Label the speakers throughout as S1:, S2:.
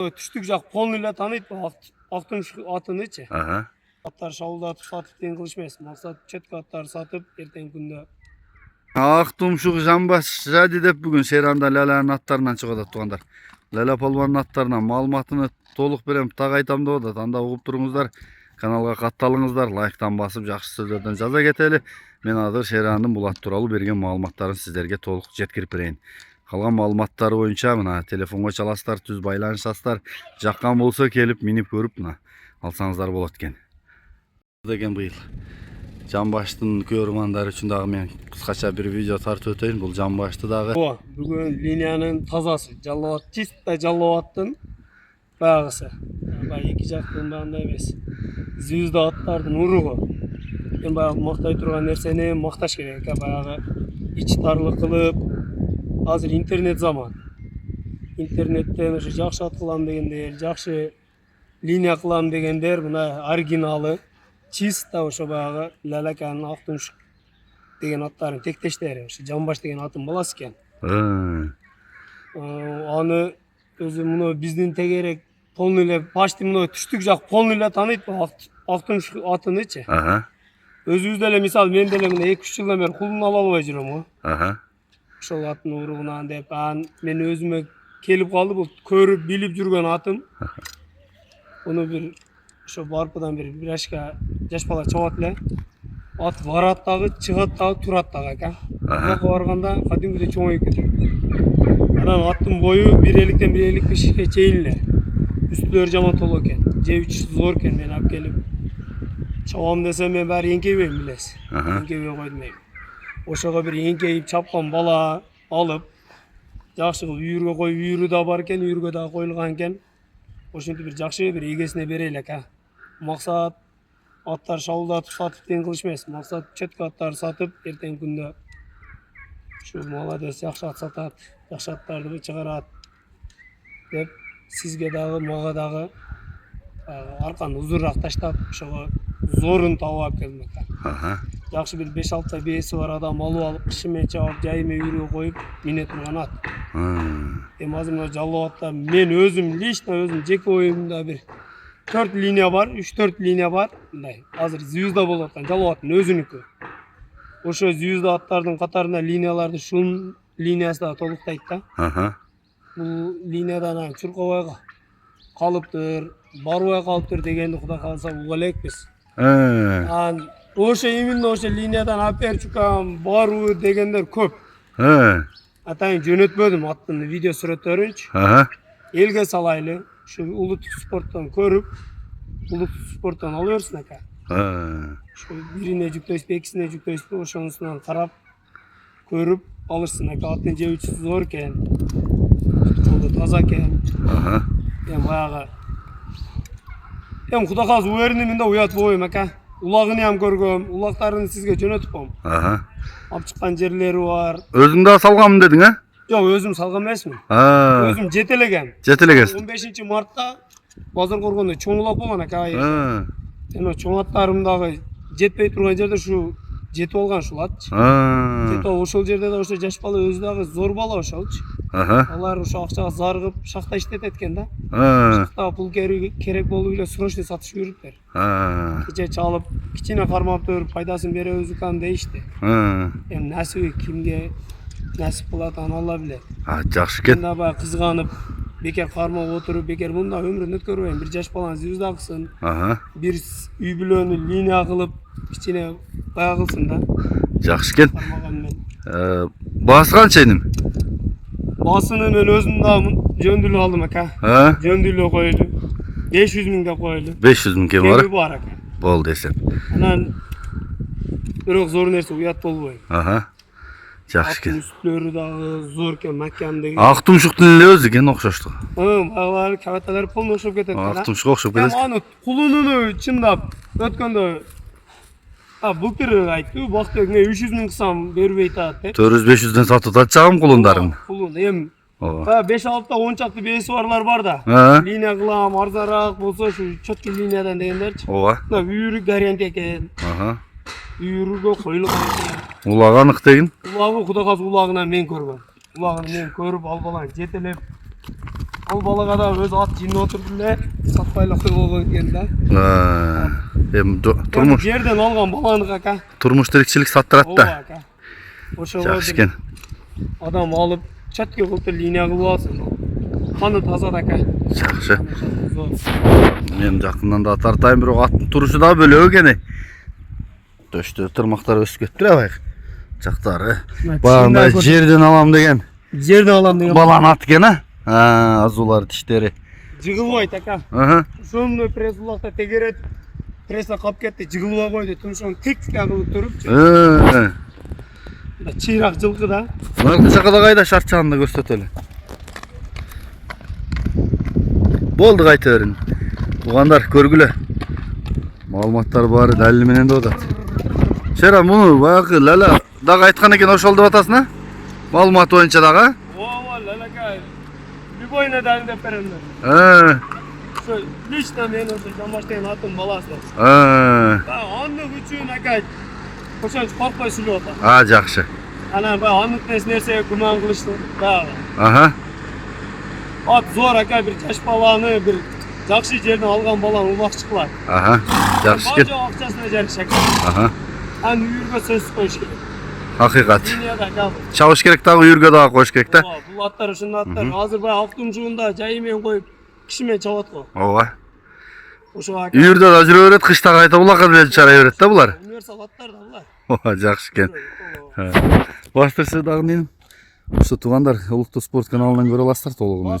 S1: Түштүк жак полныйла тааныйт Актумуш атынычы. Аттар шабуулдатып сатып тең кылыш эмес. Максат четко аттарды сатып эртеңки күндө.
S2: Актумшук жамбаш жади деп бүгүн Шеранда Лаланын аттарынан чыгып атат туугандар. Лала полбонун аттарынан маалыматыны толук берем, так айтам деп атат. Анда угуп туруңуздар. Каналга катталыңыздар, лайктан басып, жакшы сөздөрдөн жаза кетели. Мен азыр Шерандын бул ат тууралуу берген маалыматтарын сиздерге толук жеткирип берейин. Калган маалыматтары боюнча мына телефонго чаласыздар, түз байланышасыздар. Жаккан болсо келип минип көрүп мына алсаңыздар болот экен. Деген быйыл жамбаштын көрөрмандары үчүн дагы мен кыскача бир видео тартып өтөйүн. Бул жамбашты дагы
S1: Бүгүн линиянын тазасы, жаллабат, чисто жаллабаттын багысы. Баягы эки жактын бандай эмес. Звезда аттардын уругу. Мен баягы мактай турган нерсени макташ керек. Баягы ич тарлык кылып, азыр интернет заман. Интернеттен ошо жакшы ат кылам дегендер, жакшы линия кылам дегендер мына оригиналы. Чисто ошо баягы Лалаканын Актумуш деген аттарын тектештери. Ошо Жамбаш деген атын баласы экен. Аны өзү муну биздин тегерек полный эле почти муну түштүк жак полный эле тааныйт Актумуш атынычы. Өзүбүз деле мисалы мен деле мына 2-3 жылдан бери кулун ала албай жүрөм го. Ошол аттын уругунан деп мен өзүмө келип калды бул көрүп билип жүргөн атым. Уну бир ошо барпыдан бир ашка жаш бала чабат эле. Ат барат дагы, чыгат дагы, турат дагы экен. Буга барганда кадимгидей чоңоюп кетет. Анан аттын бою 1.50-ден 1.55-ке чейин эле. Үстүлөрү жаман толук экен. Жебичи зор экен. Мен алып келип чабам десем мен баары эңкейбейм билесиз. Эңкейбей койдум эми. Ошого бир эңкейип чапкан бала алып жакшы кылып үйүргө коюп, үйүрү да бар экен, үйүргө да коюлган экен. Ошентип бир жакшы бир эгесине берели экен. Максат аттар шабуулдатып сатып тең кылыш эмес. Максат четко аттарды сатып эртеңки күндө ушу молодец жакшы ат сатат, жакшы аттарды чыгарат деп сизге дагы мага дагы арканы узураак таштап ошого зорун таап алып келдим экен. Жакшы бир 5-6 та бээси бар адам алып алып кышыме чабып жайыма үйрүгө коюп мине турган ат. Эми азыр мына жаллабатта мен өзүм лично өзүм жеке оюмда бир 4 линия бар, 3-4 линия бар. Мындай азыр звезда болуп аткан жаллабаттын өзүнүкү. Ошо звезда аттардын катарында линияларды шун линиясы да толуктайт да. Бул линиядан чуркабай калыптыр, барбай калыптыр дегенди Кудай кааласа уга элекпиз. Ошо именно ошо линиядан аперчукам баруу дегендер көп. Атайын жөнөтпөдүм аттын видео сүрөттөрүнчү. Элге салайлы, ушу улуттук спорттон көрүп, улуттук спорттон ала берсин экен. Ошо бирине жүктөйсүзбү, экисине жүктөйсүзбү, ошонусунан карап көрүп алырсың экен. Аттын жебичи зор экен. Жолу таза экен. Эми баягы Кудай кааласа уверенный мен да уят болбойм экен. Улагын ham көргөм, улактарын сизге жөнөтүп коем. Алып чыккан жерлери бар.
S2: Өзүң да салганмын дедің, а?
S1: Жок, өзүм салган эмесмин. Өзүм жетелегем.
S2: Жетелегесиң.
S1: 15-мартта базар коргондо чоң улак болгон экен айыр. Эми чоң аттарым дагы жетпей турган жерде ушу жетип алган ушул атчы. Жетип ошол жерде да ошо жаш бала өзү дагы зор бала ошолчу. Алар ошо акчага зарыгып шахта иштетет экен да. Шахта пул керек болуп эле срочный сатышып жүрүптүр. Кече чалып, кичине кармаптыр, пайдасын беребиз экен дейишти. Эми насиби кимге насип кылат аны Алла билет.
S2: Жакшы экен.
S1: Мында баягы кызганып, бекер кармап отуруп, бекер мында өмүрүн өткөрбөйм. Бир жаш баланы звезда кылсын. Бир үй бүлөнү линия кылып, кичине бая кылсын да.
S2: Жакшы экен. Баасы канча эним?
S1: Баасыны мен өзүм дагы жөндүлүп алдым экен. Жөндүлүп койлу. 500 000 деп койлу. 500
S2: 000
S1: бар экен.
S2: Болду эсеп.
S1: Анан бирок зор нерсе уят болбойм.
S2: Жакшы экен.
S1: Үстүлөрү дагы зор экен, макан деген.
S2: Актумуштун эле өзү экен окшоштугу.
S1: Багалар, кабаталар полный окшоп кетет экен.
S2: Актумушка окшоп кетет.
S1: Аны кулунуну чындап өткөндө былтыр айтты, бакты 300 000 кылсам бербейт атат деп.
S2: 400-500ден сатып атчагым кулундарын.
S1: Кулун эми 5-6 та 10 чакты бээси барлар бар да. Линия кылам, арзараак болсо ушу четкий линиядан дегендерчи. Мына үйүрү гарантия экен. Үйүргө коюлган экен.
S2: Улагы анык деген.
S1: Улагы Кудай кааласа улагынан мен көргөм. Улагын мен көрүп ал баланы жетелеп Ал балага да өз ат жинеп отурду эле, сатпайлы койгон экен да.
S2: Эми турмуш
S1: Жерден алган баланы ака.
S2: турмуш тирикчилик саттырат
S1: Ооба
S2: да.
S1: ака. Ошого
S2: Жакшы экен.
S1: адам алып четке кылып линия кылып алсын. Каны таза ака.
S2: Жакшы. Мен жакындан да тартайм, бирок аттын турушу да бөлөк экен. Төштө тырмактар өсүп кетти абайк. Жактары. Багында жерден алам деген.
S1: Жерден алам деген.
S2: Баланы ат экен, азулар тиштери.
S1: Жыгылбайт ака. Ошону пресс-улакта тегерет. Пресса кап кетти, жыгылбай койду. Тумшон тик-тик кылып туруп. Чыйрак жылкы да.
S2: Наркы жакада кайда шарчанды көрсөтөлү. Болду кайта берин. Туугандар көргүлө. Маалыматтар баары далили менен деп атат. Шерам муну баягы Лала дагы айткан экен, ошол деп атасың а? Маалымат боюнча дагы?
S1: Ооба, Лалака. Любойна дагы деп беремин. Ошо лично мен ошо Жамбаштын атын баласы. Андык үчүн ака ошончо коркпой сүйлөп атат.
S2: Жакшы.
S1: Анан баягы андык нерсеге күмөн кылышты. Ат зор ака, бир жаш баланы, бир жакшы жерден алган баланы улакчы кылат.
S2: Жакшы экен.
S1: Бажа акчасына жарыша экен. Аны үйүргө сөз коюш керек.
S2: Hakıkat.
S1: Dünyada
S2: Çalış gerek dagı yürge dağı koş gerek de.
S1: Bu atlar uşun atlar. Hazır bayağı aktımcığında cayımen koyup kişimen çavat ko.
S2: Ova.
S1: Yürde
S2: da jüre öğret, kışta kayta bulaka bile çara öğret de bular.
S1: Universal atlar da bular.
S2: Ova, jakşı ken. Bastırsı dağın deyim. Şu tuğandar Uluttu Sport kanalından göre alastar toluğunu.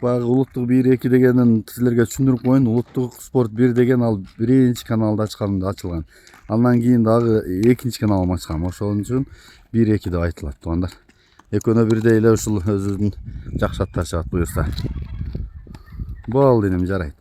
S2: Bağı Uluttu 1-2 degenden sizlerge düşündürüp koyun. Uluttu Sport 1 degen al birinci kanalda açılgan. Andan keyin dagı ikinci kanalıma açkam. Oşol üчүн 1-2 de aytılат tuğandar. Ekönö birde ile uşul özünün jakşattar çaat buyursa. Bol dedim jarayt.